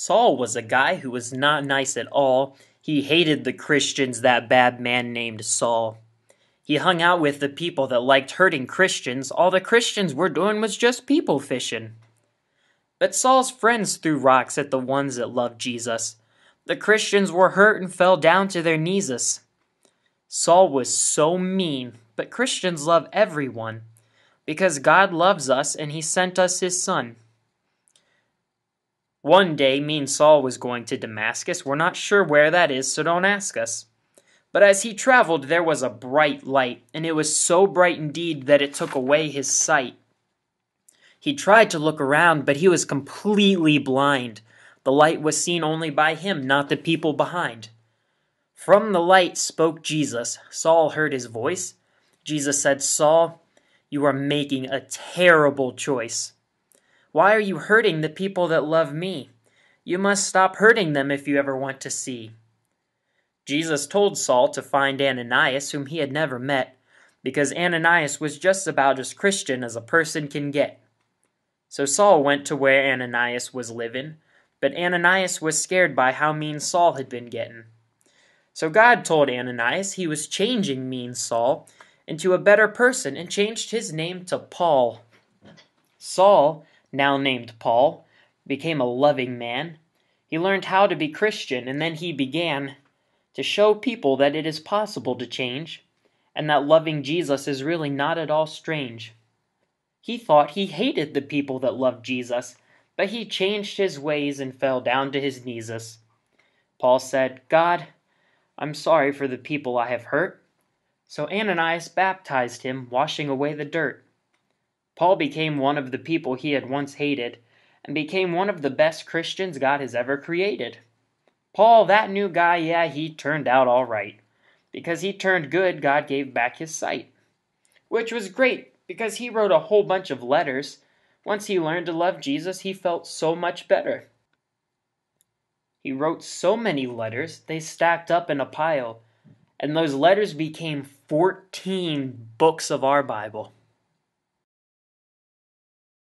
Saul was a guy who was not nice at all. He hated the Christians, that bad man named Saul. He hung out with the people that liked hurting Christians. All the Christians were doing was just people fishing. But Saul's friends threw rocks at the ones that loved Jesus. The Christians were hurt and fell down to their knees. Saul was so mean, but Christians love everyone because God loves us and he sent us his son. One day, me and Saul was going to Damascus. We're not sure where that is, so don't ask us. But as he traveled, there was a bright light, and it was so bright indeed that it took away his sight. He tried to look around, but he was completely blind. The light was seen only by him, not the people behind. From the light spoke Jesus. Saul heard his voice. Jesus said, "Saul, you are making a terrible choice. Why are you hurting the people that love me? You must stop hurting them if you ever want to see." Jesus told Saul to find Ananias, whom he had never met, because Ananias was just about as Christian as a person can get. So Saul went to where Ananias was living, but Ananias was scared by how mean Saul had been getting. So God told Ananias he was changing mean Saul into a better person and changed his name to Paul. Saul, now named Paul, became a loving man. He learned how to be Christian, and then he began to show people that it is possible to change, and that loving Jesus is really not at all strange. He thought he hated the people that loved Jesus, but he changed his ways and fell down to his knees. Paul said, "God, I'm sorry for the people I have hurt." So Ananias baptized him, washing away the dirt. Paul became one of the people he had once hated, and became one of the best Christians God has ever created. Paul, that new guy, yeah, he turned out all right. Because he turned good, God gave back his sight. Which was great, because he wrote a whole bunch of letters. Once he learned to love Jesus, he felt so much better. He wrote so many letters, they stacked up in a pile, and those letters became 14 books of our Bible.